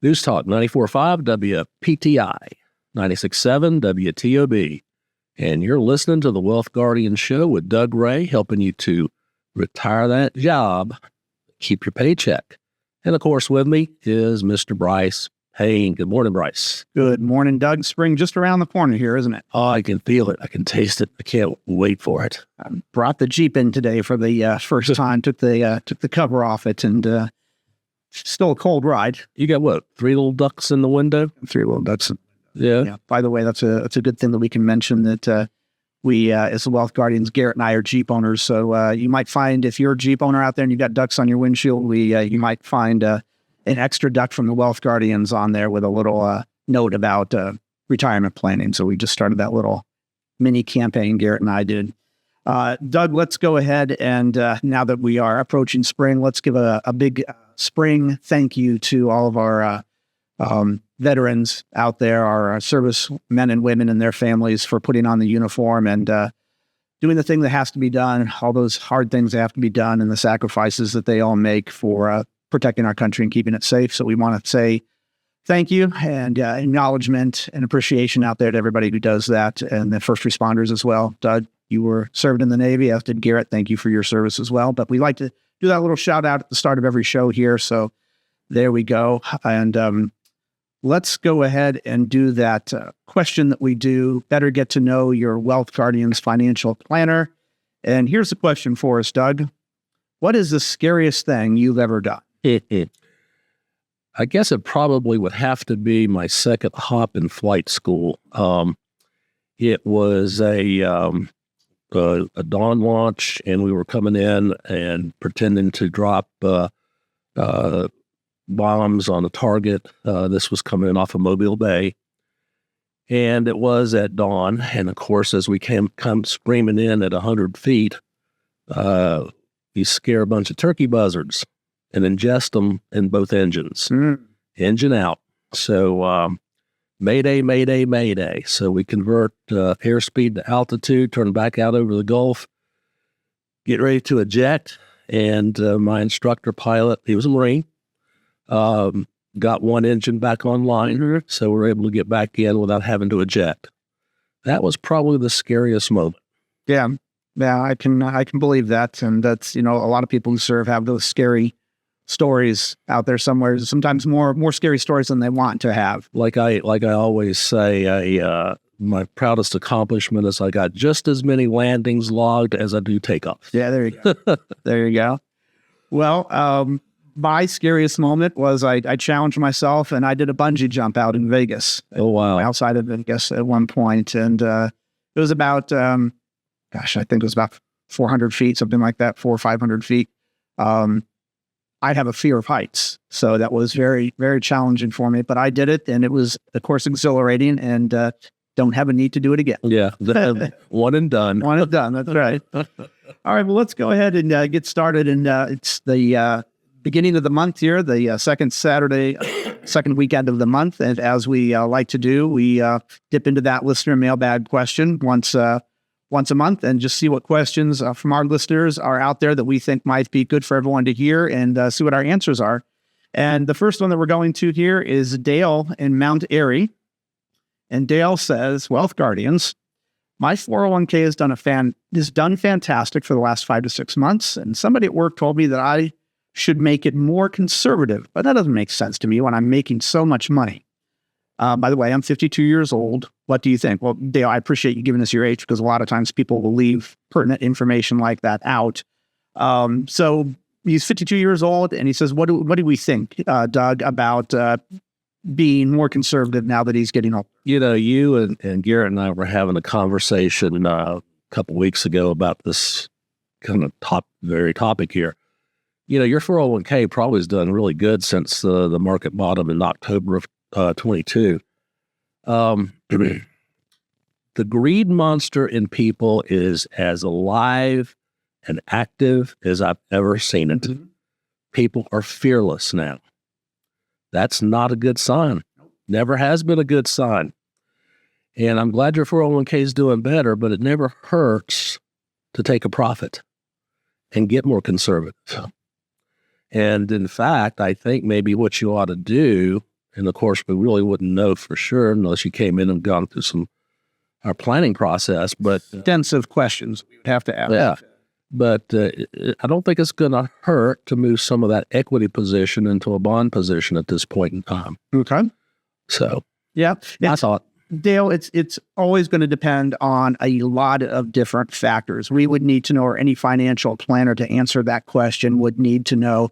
News Talk 94.5 WPTI, 96.7 WTOB. And you're listening to the Wealth Guardians Show with Doug Ray, helping you to retire that job, keep your paycheck. And of course, with me is Mr. Brice Payne. Good morning, Brice. Good morning, Doug. Spring just around the corner here, isn't it? Oh, I can feel it. I can taste it. I can't wait for it. I brought the Jeep in today for the first time. Took the cover off it, and still a cold ride. You got what? 3 little ducks in the window? 3 little ducks. Yeah. By the way, that's a good thing that we can mention that we, as the Wealth Guardians, Garrett and I are Jeep owners. So you might find, if you're a Jeep owner out there and you've got ducks on your windshield, you might find an extra duck from the Wealth Guardians on there with a little note about retirement planning. So we just started that little mini campaign Garrett and I did. Doug, let's go ahead and now that we are approaching spring, let's give a big spring thank you to all of our veterans out there, our service men and women and their families for putting on the uniform and doing the thing that has to be done, all those hard things that have to be done and the sacrifices that they all make for protecting our country and keeping it safe. So we want to say thank you and acknowledgement and appreciation out there to everybody who does that, and the first responders as well. Doug, you were served in the Navy, as did Garrett. Thank you for your service as well. But we like to do that little shout out at the start of every show here. So there we go. And let's go ahead and do that question that we do. Better get to know your Wealth Guardians financial planner. And here's the question for us, Doug. What is the scariest thing you've ever done? I guess it probably would have to be my second hop in flight school. It was a dawn launch, and we were coming in and pretending to drop bombs on a target. This was coming off of Mobile Bay, and it was at dawn. And of course, as we come screaming in at 100 feet, you scare a bunch of turkey buzzards and ingest them in both engines, engine out. So Mayday, Mayday, Mayday. So we convert airspeed to altitude, turn back out over the Gulf, get ready to eject. And my instructor pilot, he was a Marine, got one engine back online, so we're able to get back in without having to eject. That was probably the scariest moment. Yeah, I can believe that, and that's, a lot of people who serve have those scary stories out there somewhere. Sometimes more scary stories than they want to have. Like I always say, my proudest accomplishment is I got just as many landings logged as I do takeoffs. Yeah, there you go. There you go. Well, my scariest moment was I challenged myself and I did a bungee jump out in Vegas. Oh, wow. Outside of Vegas at one point. And it was about, I think it was about 400 feet, something like that, 400 or 500 feet. I have a fear of heights. So that was very, very challenging for me. But I did it, and it was, of course, exhilarating, and don't have a need to do it again. Yeah, one and done. One and done, that's right. All right, well, let's go ahead and get started. And it's the beginning of the month here, the second weekend of the month. And as we like to do, we dip into that listener mailbag question once a month and just see what questions from our listeners are out there that we think might be good for everyone to hear, and see what our answers are. And the first one that we're going to here is Dale in Mount Airy. And Dale says, Wealth Guardians, my 401k has done fantastic for the last 5 to 6 months. And somebody at work told me that I should make it more conservative, but that doesn't make sense to me when I'm making so much money. By the way, I'm 52 years old. What do you think? Well, Dale, I appreciate you giving us your age, because a lot of times people will leave pertinent information like that out. So he's 52 years old, and he says, what do we think, Doug, about being more conservative now that he's getting older? You and Garrett and I were having a conversation a couple weeks ago about this kind of very topic here. Your 401k probably has done really good since the market bottom in October of 22. The greed monster in people is as alive and active as I've ever seen it. Mm-hmm. People are fearless now. That's not a good sign. Never has been a good sign. And I'm glad your 401k is doing better, but it never hurts to take a profit and get more conservative. And in fact, I think maybe what you ought to do And of course, we really wouldn't know for sure unless you came in and gone through our planning process. But Extensive questions we would have to ask. yeah, but I don't think it's going to hurt to move some of that equity position into a bond position at this point in time. Okay. So Yeah. I thought, Dale, it's always going to depend on a lot of different factors. We would need to know, or any financial planner to answer that question would need to know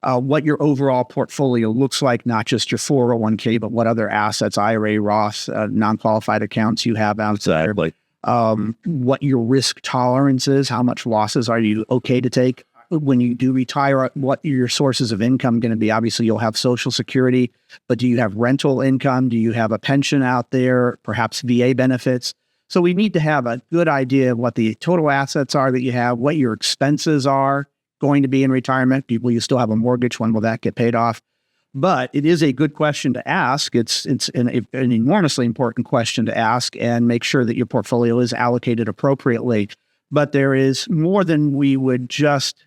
what your overall portfolio looks like, not just your 401k, but what other assets, IRA, Roth, non-qualified accounts you have out there. exactly. What your risk tolerance is, how much losses are you okay to take when you do retire, what your sources of income going to be. Obviously, you'll have Social Security, but do you have rental income? Do you have a pension out there, perhaps VA benefits? So we need to have a good idea of what the total assets are that you have, what your expenses are going to be in retirement. People, you still have a mortgage. When will that get paid off? But it is a good question to ask. It's an enormously important question to ask, and make sure that your portfolio is allocated appropriately. But there is more than just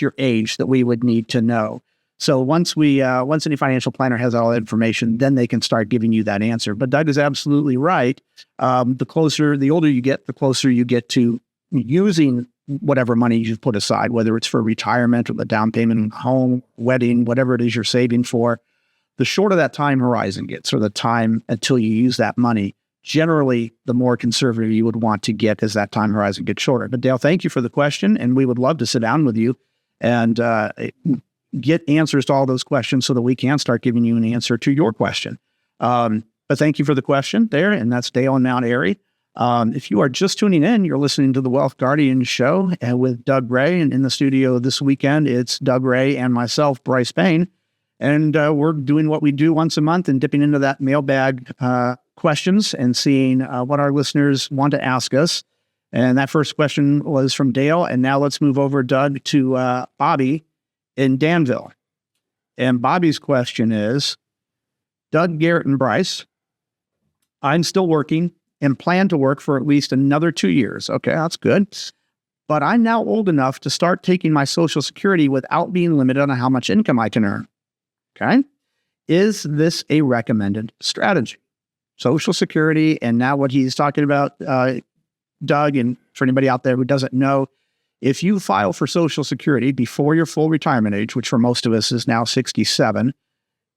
your age that we would need to know. So once any financial planner has all that information, then they can start giving you that answer. But Doug is absolutely right. The older you get, the closer you get to using whatever money you've put aside, whether it's for retirement or the down payment, home, wedding, whatever it is you're saving for. The shorter that time horizon gets, or the time until you use that money, generally, the more conservative you would want to get as that time horizon gets shorter. But Dale, thank you for the question, and we would love to sit down with you and get answers to all those questions so that we can start giving you an answer to your question. But thank you for the question there, and that's Dale in Mount Airy. If you are just tuning in, you're listening to the Wealth Guardians show with Doug Ray, and in the studio this weekend, it's Doug Ray and myself, Brice Payne, and we're doing what we do once a month and dipping into that mailbag questions and seeing what our listeners want to ask us. And that first question was from Dale, and now let's move over, Doug, to Bobby in Danville. And Bobby's question is, Doug, Garrett, and Brice, I'm still working and plan to work for at least another 2 years. Okay, that's good. But I'm now old enough to start taking my Social Security without being limited on how much income I can earn. Okay. Is this a recommended strategy? Social Security, and now what he's talking about, Doug, and for anybody out there who doesn't know, if you file for Social Security before your full retirement age, which for most of us is now 67,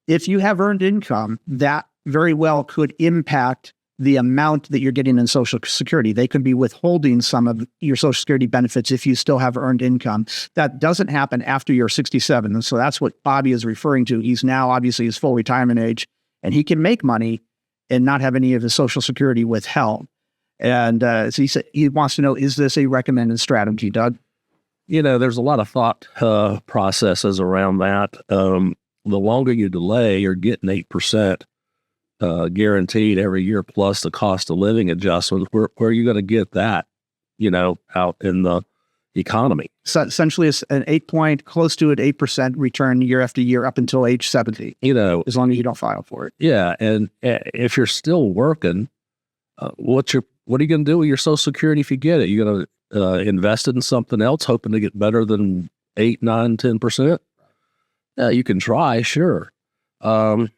if you have earned income, that very well could impact the amount that you're getting in Social Security. They could be withholding some of your Social Security benefits if you still have earned income. That doesn't happen after you're 67. And so that's what Bobby is referring to. He's now obviously his full retirement age, and he can make money and not have any of his Social Security withheld. And so he wants to know, is this a recommended strategy, Doug? There's a lot of thought processes around that. The longer you delay, you're getting 8% guaranteed every year, plus the cost of living adjustment. Where are you going to get that, out in the economy? So essentially, it's an close to an 8% return year after year up until age 70, as long as you don't file for it. Yeah. And if you're still working, what are you going to do with your Social Security if you get it? You're going to invest it in something else, hoping to get better than 8, 9, 10%? You can try, sure. I'm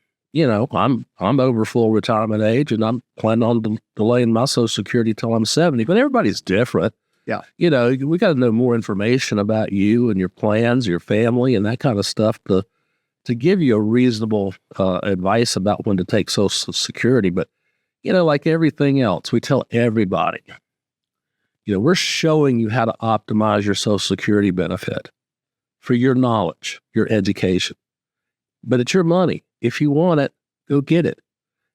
over full retirement age, and I'm planning on delaying my Social Security till I'm 70. But everybody's different. Yeah. We got to know more information about you and your plans, your family, and that kind of stuff to give you a reasonable advice about when to take Social Security. But like everything else, we tell everybody, we're showing you how to optimize your Social Security benefit for your knowledge, your education. But it's your money. If you want it, go get it,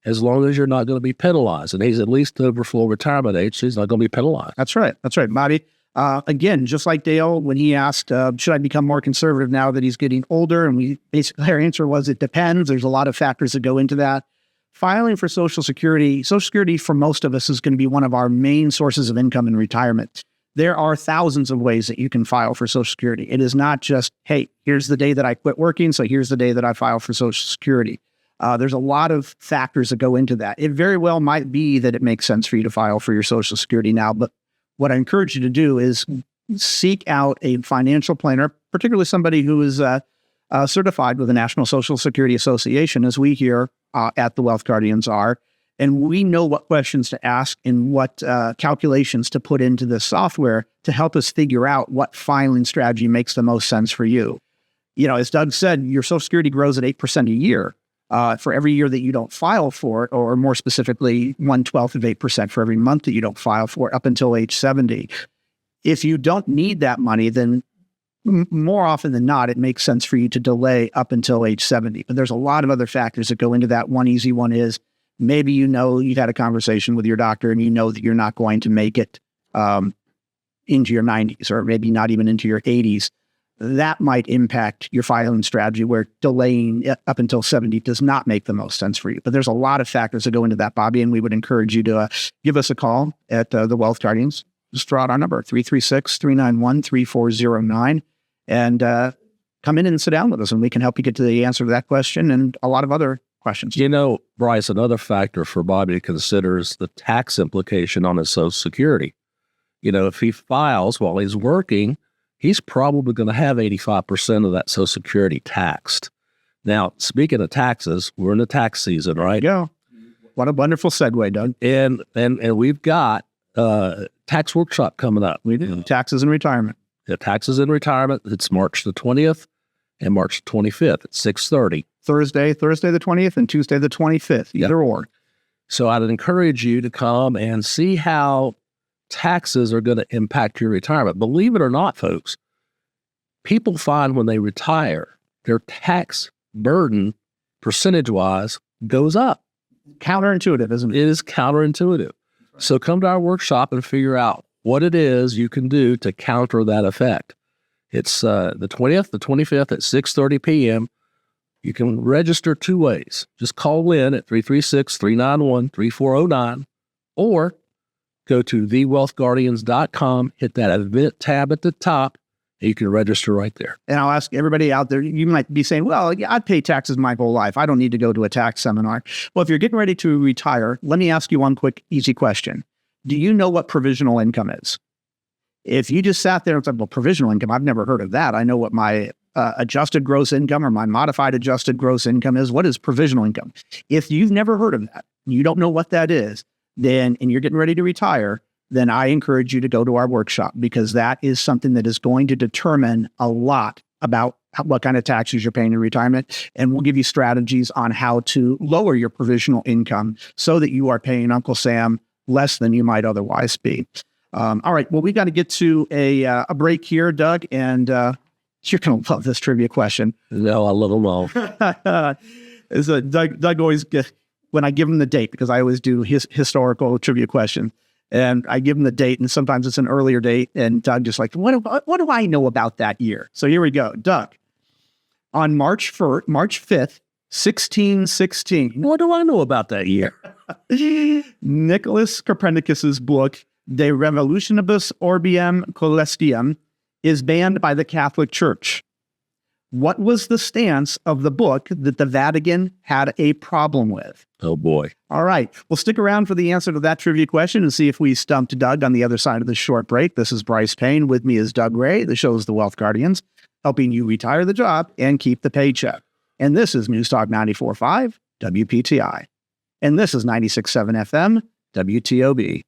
as long as you're not going to be penalized. And he's at least over full retirement age, so he's not going to be penalized. That's right. That's right, Bobby. Again, just like Dale, when he asked, should I become more conservative now that he's getting older? And our answer was, it depends. There's a lot of factors that go into that. Filing for Social Security for most of us is going to be one of our main sources of income in retirement. There are thousands of ways that you can file for Social Security. It is not just, hey, here's the day that I quit working, so here's the day that I file for Social Security. There's a lot of factors that go into that. It very well might be that it makes sense for you to file for your Social Security now, but what I encourage you to do is seek out a financial planner, particularly somebody who is certified with the National Social Security Association, as we here at the Wealth Guardians are. And we know what questions to ask and what calculations to put into the software to help us figure out what filing strategy makes the most sense for you. As Doug said, your Social Security grows at 8% a year. For every year that you don't file for it, or more specifically, 1/12 of 8% for every month that you don't file for it up until age 70. If you don't need that money, then more often than not, it makes sense for you to delay up until age 70. But there's a lot of other factors that go into that. One easy one is maybe you've had a conversation with your doctor and you know that you're not going to make it into your 90s or maybe not even into your 80s. That might impact your filing strategy where delaying up until 70 does not make the most sense for you. But there's a lot of factors that go into that, Bobby, and we would encourage you to give us a call at the Wealth Guardians. Just throw out our number, 336-391-3409, and come in and sit down with us, and we can help you get to the answer to that question and a lot of other questions. Brice, another factor for Bobby to consider is the tax implication on his Social Security. If he files while he's working, he's probably going to have 85% of that Social Security taxed. Now, speaking of taxes, we're in the tax season, right? There you go. What a wonderful segue, Doug. And we've got tax workshop coming up. We do. Taxes and retirement. The taxes and retirement. It's March the 20th and March the 25th at 6:30. Thursday the 20th and Tuesday the 25th, either or. So I'd encourage you to come and see how taxes are going to impact your retirement. Believe it or not, folks, people find when they retire, their tax burden, percentage-wise, goes up. Counterintuitive, isn't it? It is counterintuitive. Right. So come to our workshop and figure out what it is you can do to counter that effect. It's the 20th, the 25th at 6:30 p.m. You can register two ways. Just call in at 336-391-3409 or go to thewealthguardians.com, hit that event tab at the top, and you can register right there. And I'll ask everybody out there, you might be saying, well, I'd pay taxes my whole life. I don't need to go to a tax seminar. Well, if you're getting ready to retire, let me ask you one quick, easy question. Do you know what provisional income is? If you just sat there and said, well, provisional income, I've never heard of that. I know what my adjusted gross income or my modified adjusted gross income is. What is provisional income? If you've never heard of that, you don't know what that is, and you're getting ready to retire, then I encourage you to go to our workshop, because that is something that is going to determine a lot about what kind of taxes you're paying in retirement. And we'll give you strategies on how to lower your provisional income so that you are paying Uncle Sam less than you might otherwise be. All right. Well, we got to get to a break here, Doug, and you're going to love this trivia question. No, a little low. Doug always gets, when I give him the date, because I always do his historical trivia question, and I give him the date, and sometimes it's an earlier date, and Doug just like, what do I know about that year? So here we go. Doug, on March 5th, 1616. What do I know about that year? Nicholas Copernicus's book, De Revolutionibus Orbium Coelestium, is banned by the Catholic Church. What was the stance of the book that the Vatican had a problem with? Oh, boy. All right. Well, stick around for the answer to that trivia question and see if we stumped Doug on the other side of this short break. This is Brice Payne. With me is Doug Ray. The show is The Wealth Guardians, helping you retire the job and keep the paycheck. And this is News Talk 94.5 WPTI. And this is 96.7 FM WTOB.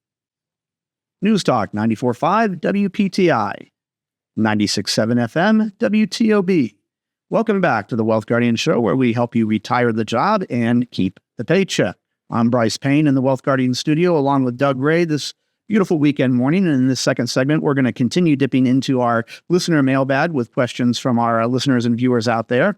News Talk 94.5 WPTI. 96.7 FM WTOB. Welcome back to the Wealth Guardian Show, where we help you retire the job and keep the paycheck. I'm Brice Payne in the Wealth Guardian studio, along with Doug Ray, this beautiful weekend morning. And in this second segment, we're going to continue dipping into our listener mailbag with questions from our listeners and viewers out there.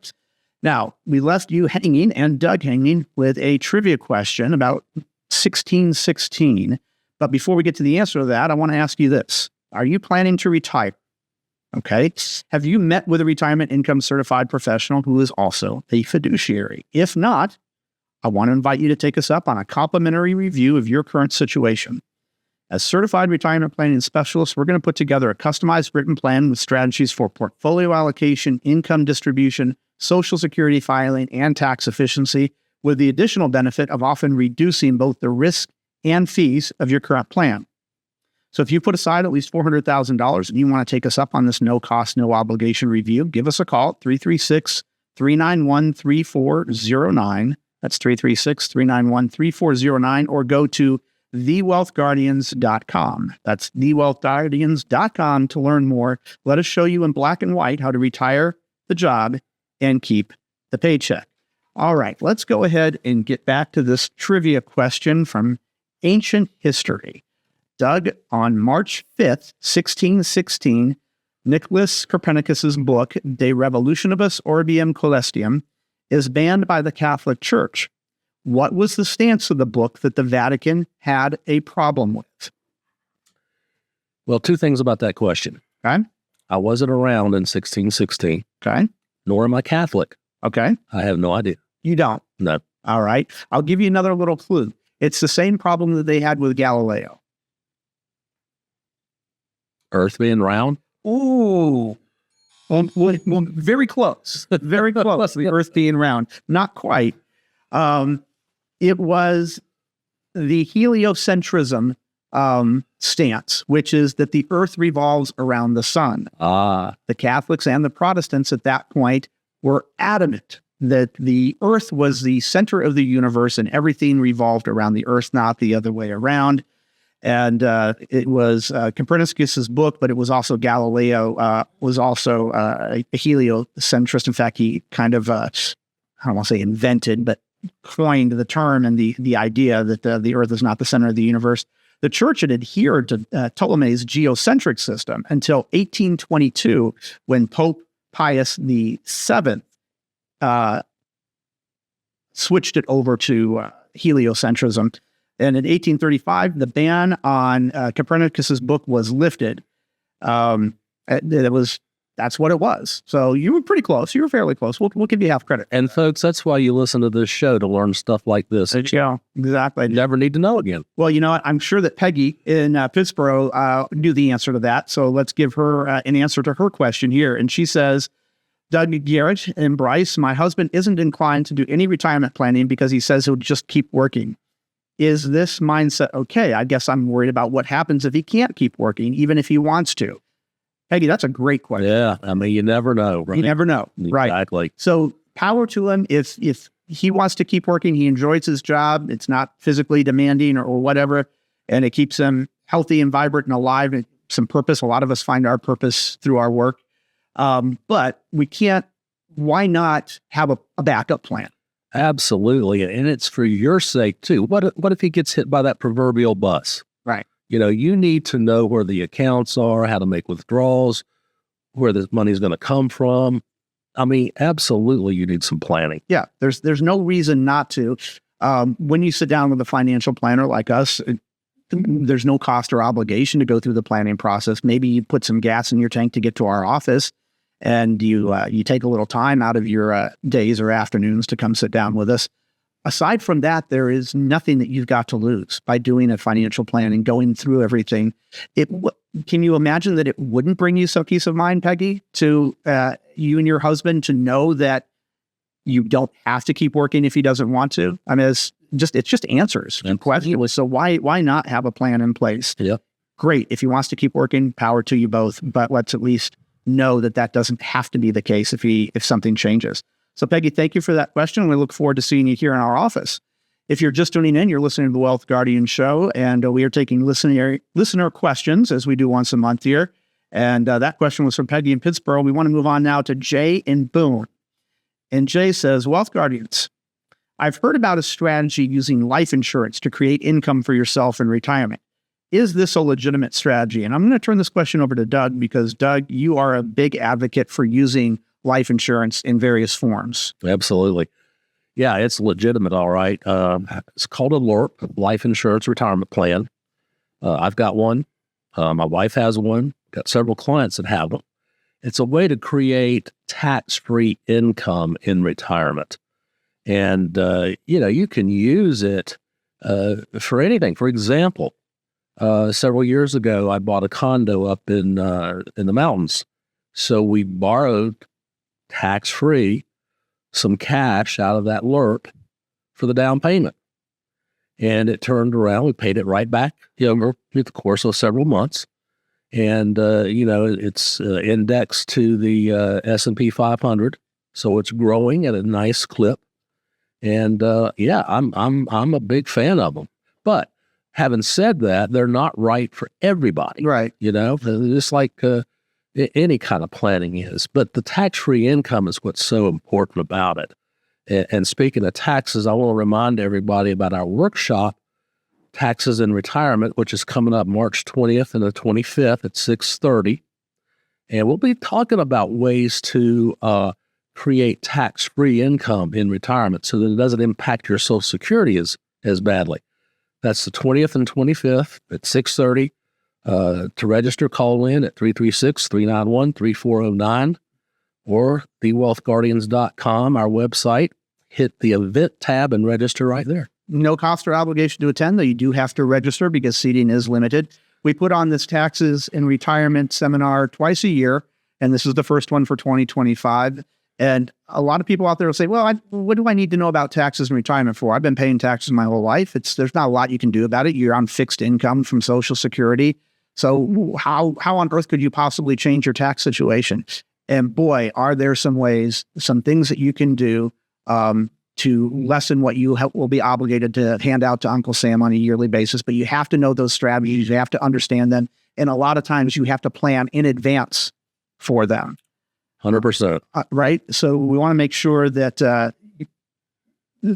Now, we left you hanging and Doug hanging with a trivia question about 1616. But before we get to the answer to that, I want to ask you this. Are you planning to retire? Okay. Have you met with a retirement income certified professional who is also a fiduciary? If not, I want to invite you to take us up on a complimentary review of your current situation. As certified retirement planning specialists, we're going to put together a customized written plan with strategies for portfolio allocation, income distribution, Social Security filing, and tax efficiency, with the additional benefit of often reducing both the risk and fees of your current plan. So if you put aside at least $400,000 and you want to take us up on this no-cost, no-obligation review, give us a call at 336-391-3409. That's 336-391-3409, or go to thewealthguardians.com. That's thewealthguardians.com to learn more. Let us show you in black and white how to retire the job and keep the paycheck. All right, let's go ahead and get back to this trivia question from ancient history. Doug, on March 5th, 1616, Nicholas Copernicus's book, De Revolutionibus Orbium Coelestium, is banned by the Catholic Church. What was the stance of the book that the Vatican had a problem with? Well, two things about that question. Okay. I wasn't around in 1616, Okay. nor am I Catholic. Okay. I have no idea. You don't. No. All right. I'll give you another little clue. It's the same problem that they had with Galileo. Earth being round? Ooh. Well, very close. Very close. The Earth being round. Not quite. It was the heliocentrism stance, which is that the Earth revolves around the sun. The Catholics and the Protestants at that point were adamant that the Earth was the center of the universe and everything revolved around the Earth, not the other way around. And it was Copernicus's book, but it was also Galileo was also a heliocentrist. In fact, he kind of, I don't want to say invented, but coined the term and the idea that the Earth is not the center of the universe. The church had adhered to Ptolemy's geocentric system until 1822, when Pope Pius VII switched it over to heliocentrism. And in 1835, the ban on Copernicus's book was lifted. That's what it was. So you were pretty close. You were fairly close. We'll give you half credit. And folks, that's why you listen to this show, to learn stuff like this. Yeah, exactly. You never need to know again. Well, you know what? I'm sure that Peggy in Pittsburgh knew the answer to that. So let's give her an answer to her question here. And she says, Doug, Garrett, and Brice, my husband isn't inclined to do any retirement planning because he says he'll just keep working. Is this mindset okay? I guess I'm worried about what happens if he can't keep working, even if he wants to. Peggy, that's a great question. Yeah, I mean, you never know, right? You never know, right? Exactly. So power to him. If he wants to keep working, he enjoys his job. It's not physically demanding or whatever, and it keeps him healthy and vibrant and alive and some purpose. A lot of us find our purpose through our work, but we can't. Why not have a backup plan? Absolutely, and it's for your sake too. What if he gets hit by that proverbial bus? Right. You know, you need to know where the accounts are, how to make withdrawals, where the money is going to come from. I mean, absolutely, you need some planning. Yeah, there's no reason not to. When you sit down with a financial planner like us, there's no cost or obligation to go through the planning process. Maybe you put some gas in your tank to get to our office, and you take a little time out of your days or afternoons to come sit down with us. Aside from that, there is nothing that you've got to lose by doing a financial plan and going through everything. Can you imagine that it wouldn't bring you some peace of mind, Peggy, to you and your husband to know that you don't have to keep working if he doesn't want to? I mean, it's just answers to questions. So why not have a plan in place? Yeah. Great. If he wants to keep working, power to you both. But let's at least know that doesn't have to be the case if something changes. So, Peggy, thank you for that question. We look forward to seeing you here in our office. If you're just tuning in, you're listening to the Wealth Guardian Show, and we are taking listener questions as we do once a month here. And that question was from Peggy in Pittsburgh. We want to move on now to Jay in Boone. And Jay says, Wealth Guardians, I've heard about a strategy using life insurance to create income for yourself in retirement. Is this a legitimate strategy? And I'm going to turn this question over to Doug because, Doug, you are a big advocate for using life insurance in various forms. Absolutely. Yeah, it's legitimate, all right. It's called a LIRP, Life Insurance Retirement Plan. I've got one. My wife has one. Got several clients that have them. It's a way to create tax-free income in retirement. And, you can use it for anything. For example, several years ago, I bought a condo up in the mountains. So we borrowed tax-free some cash out of that LIRP for the down payment. And it turned around. We paid it right back over the course of several months. And, it's indexed to the S&P 500. So it's growing at a nice clip. And I'm a big fan of them. But having said that, they're not right for everybody. Right. Just like any kind of planning is. But the tax-free income is what's so important about it. And speaking of taxes, I want to remind everybody about our workshop, Taxes in Retirement, which is coming up March 20th and the 25th at 6:30. And we'll be talking about ways to create tax-free income in retirement so that it doesn't impact your Social Security as badly. That's the 20th and 25th at 6:30. To register, call in at 336-391-3409 or thewealthguardians.com, our website. Hit the event tab and register right there. No cost or obligation to attend, though you do have to register because seating is limited. We put on this Taxes in Retirement seminar twice a year, and this is the first one for 2025. And a lot of people out there will say, well, what do I need to know about taxes in retirement for? I've been paying taxes my whole life. There's not a lot you can do about it. You're on fixed income from Social Security. So how on earth could you possibly change your tax situation? And boy, are there some ways, some things that you can do to lessen what you will be obligated to hand out to Uncle Sam on a yearly basis. But you have to know those strategies. You have to understand them. And a lot of times you have to plan in advance for them. 100%. Right? So we want to make sure that the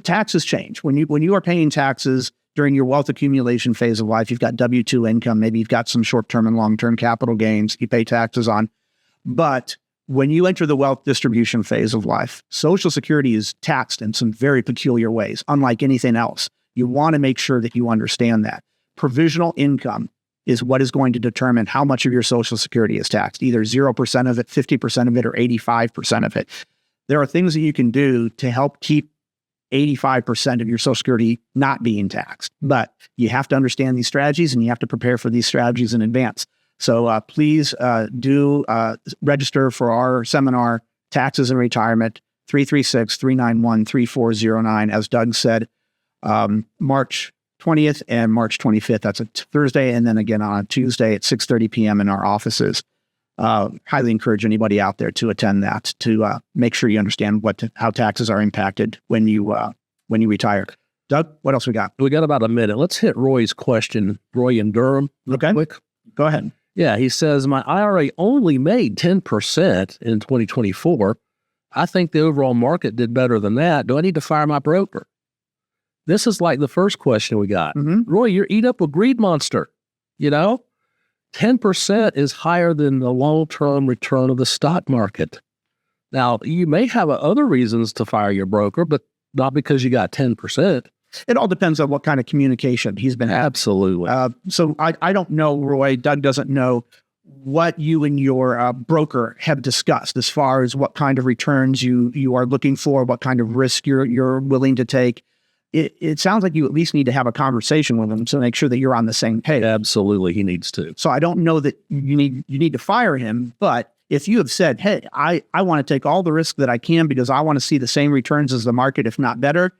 taxes change. When you are paying taxes during your wealth accumulation phase of life, you've got W-2 income, maybe you've got some short-term and long-term capital gains you pay taxes on. But when you enter the wealth distribution phase of life, Social Security is taxed in some very peculiar ways, unlike anything else. You want to make sure that you understand that. Provisional income is what is going to determine how much of your Social Security is taxed, either 0% of it, 50% of it, or 85% of it. There are things that you can do to help keep 85% of your Social Security not being taxed. But you have to understand these strategies and you have to prepare for these strategies in advance. So please do register for our seminar, Taxes in Retirement, 336-391-3409. As Doug said, March 20th and March 25th. That's a Thursday. And then again on a Tuesday at 6:30 p.m. in our offices. Highly encourage anybody out there to attend that, to make sure you understand how taxes are impacted when you retire. Doug, what else we got? We got about a minute. Let's hit Roy's question. Roy in Durham. Okay. Quick. Go ahead. Yeah, he says, my IRA only made 10% in 2024. I think the overall market did better than that. Do I need to fire my broker? This is like the first question we got. Mm-hmm. Roy, you're eat up a greed monster. 10% is higher than the long-term return of the stock market. Now, you may have other reasons to fire your broker, but not because you got 10%. It all depends on what kind of communication he's been having. Absolutely. So I don't know, Roy. Doug doesn't know what you and your broker have discussed as far as what kind of returns you are looking for, what kind of risk you're willing to take. It sounds like you at least need to have a conversation with him to make sure that you're on the same page. Absolutely, he needs to. So I don't know that you need to fire him, but if you have said, hey, I want to take all the risk that I can because I want to see the same returns as the market, if not better,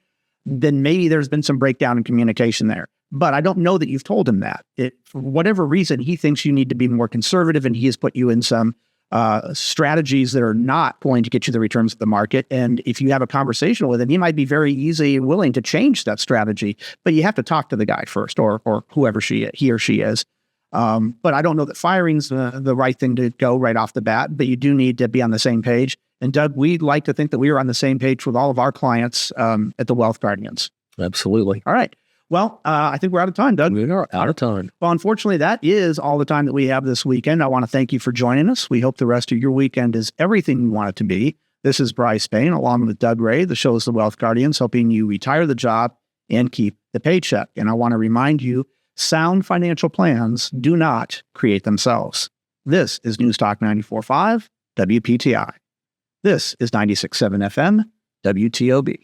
then maybe there's been some breakdown in communication there. But I don't know that you've told him that. For whatever reason, he thinks you need to be more conservative, and he has put you in some strategies that are not going to get you the returns of the market. And if you have a conversation with him, he might be very easy and willing to change that strategy. But you have to talk to the guy first, or whoever he or she is. But I don't know that firing's the right thing to go right off the bat, but you do need to be on the same page. And Doug, we'd like to think that we are on the same page with all of our clients at the Wealth Guardians. Absolutely. All right. Well, I think we're out of time, Doug. We are out of time. Well, unfortunately, that is all the time that we have this weekend. I want to thank you for joining us. We hope the rest of your weekend is everything you want it to be. This is Brice Payne, along with Doug Ray. The show is the Wealth Guardians, helping you retire the job and keep the paycheck. And I want to remind you, sound financial plans do not create themselves. This is News Talk 94.5 WPTI. This is 96.7 FM WTOB.